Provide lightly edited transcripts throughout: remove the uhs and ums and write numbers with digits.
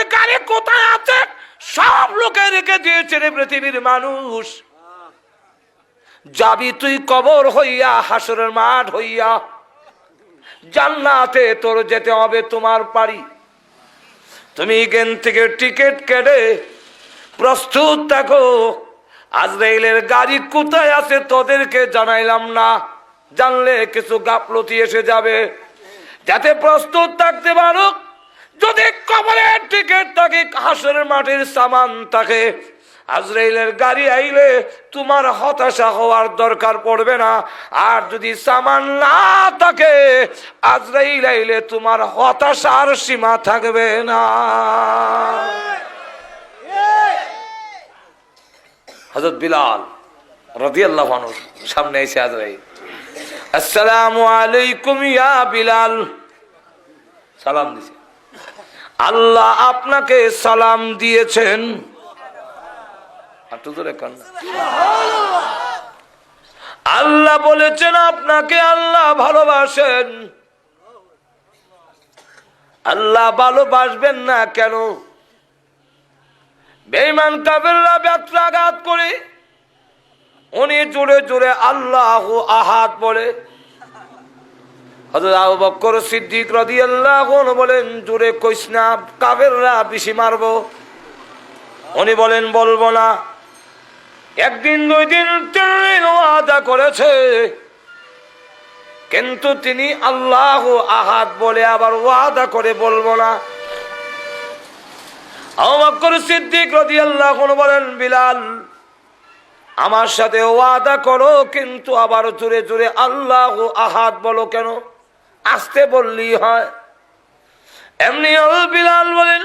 আজরাইলের গাড়ি কোথায় আছে সব লোকে রেখে দিয়েছে রে পৃথিবীর মানুষ। যাবি তুই কবর হইয়া, হাসরের মাঠ হইয়া, জান্নাতে তোর যেতে হবে তোমার পারি। তুমি এখান থেকে টিকিট কেটে প্রস্তুত থাকো। আজরাইলের গাড়ি কোথায় আছে তোদেরকে জানাইলাম না, জানলে কিছু গাফলতি এসে যাবে, যাতে প্রস্তুত থাকতে পারো। যদি কবরের টিকিট থাকে, হাসরের মাঠের সামান থাকে, আজরাইলের গাড়ি আইলে তোমার হতাশা হওয়ার দরকার পড়বে না। আর যদি সামান না থাকে, আজরাইল আইলে তোমার হতাশার সীমা থাকবে না। হযরত বিলাল রাদিয়াল্লাহু আনহু সামনে এসে আজরাইল, আসসালামু আলাইকুম ইয়া বিলাল, সালাম দিয়েছে। আল্লাহ আপনাকে সালাম দিয়েছেন। আল্লাহ বলেছেন আপনাকে আল্লাহ ভালোবাসেন। আল্লাহ ভালোবাসবেন না কেন? বেঈমান কাফেররা ব্যত্রাঘাত করে উনি জোরে জোরে আল্লাহু আহাদ বলে। হযরত আবু বকর সিদ্দিক রাদিয়াল্লাহু আনহু বলেন, জোরে কইস না, কাফেররা বেশি মারবো। উনি বলেন, বলবো না। একদিন, দুই দিন, 3 দিন ওয়াদা করেছে, কিন্তু তিনি আল্লাহু আহাদ বলে আবার ওয়াদা করে বলবো না। আবু বকর সিদ্দিক রাদিয়াল্লাহু আনহু বলেন, বিলাল আমার সাথে ওয়াদা করো, কিন্তু আবার জোরে জোরে আল্লাহু আহাদ বলো কেন? আস্তে বললেই হয়। এমনি বিলাল বলেন,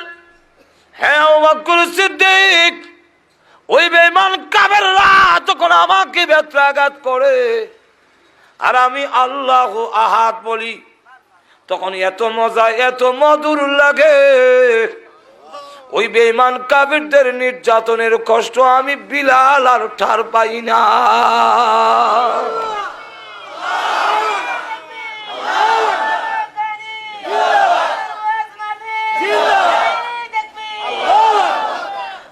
হ্যাঁ আবু বকর সিদ্দিক, ওই বেঈমান কাফেররা তখন আমাকে ব্যত্রাঘাত করে আর আমি আল্লাহু আহাদ বলি, তখন এত মজা, এত মধুর লাগে। ওই বেঈমান কাফেরদের নির্যাতনের কষ্ট আমি বিলাল আর ঠার পাই না।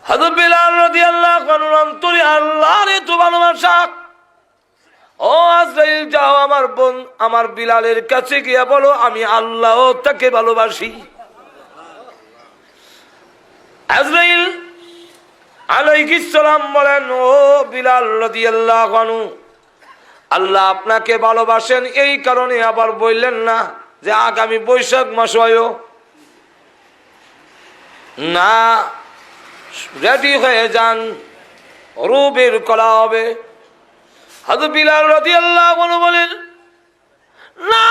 হযরত বিলাল রাদিয়াল্লাহু আনহু অন্তরে আল্লাহর এত ভালোবাসা। ও আজরাইল, যাও আমার বোন আমার বিলালের কাছে গিয়া বলো আমি আল্লাহ তাকে ভালোবাসি। আজরাইল আলাইহিস সালাম বলেন, ও বিলাল রাদিয়াল্লাহু আনহু, আল্লাহ আপনাকে ভালোবাসেন, এই কারণে আবার বললেন না যে আগামী বৈশাখ মাস হয় না, রেডি হয়ে যান, রুবের করা হবে। হযরত বিলাল রাদিয়াল্লাহু আনহু বলেন, না,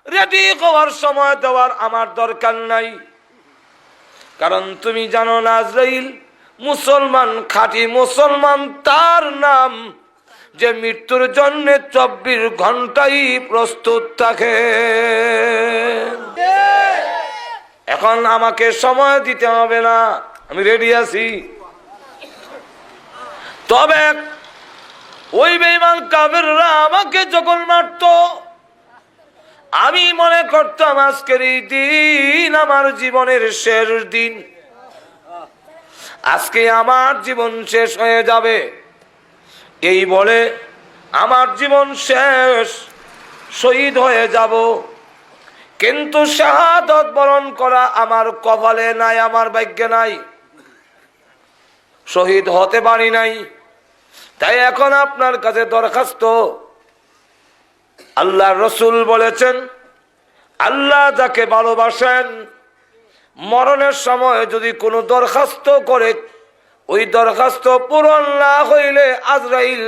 রেডি হওয়ার সময় দেওয়ার আমার দরকার নাই, কারণ তুমি জানো না আজরাইল মুসলমান, খাঁটি মুসলমান তার নাম যে মৃত্যুর জন্য 24 ঘন্টাই প্রস্তুত থাকে। এখন আমাকে সময় দিতে হবে না, আমি রেডি আছি। তবে ওই বেঈমান কাফেররা আমাকে যখন মারত, আমি মনে করতাম আজকের এই দিন আমার জীবনের শেষ দিন, আজকে আমার জীবন শেষ হয়ে যাবে। এই বলে আমার জীবন শেষ, শহীদ হয়ে যাব। কিন্তু শাহাদাত বরণ করা আমার কপালে নাই, আমার ভাগ্যে নাই, শহীদ হতে পারি নাই। তাই এখন আপনার কাছে দরখাস্ত, আল্লাহর রাসূল বলেছেন, আল্লাহ যাকে ভালোবাসেন মরণের সময় যদি কোনো দরখাস্ত করে, ওই দরখাস্ত পূরণ না হইলে আজরাইল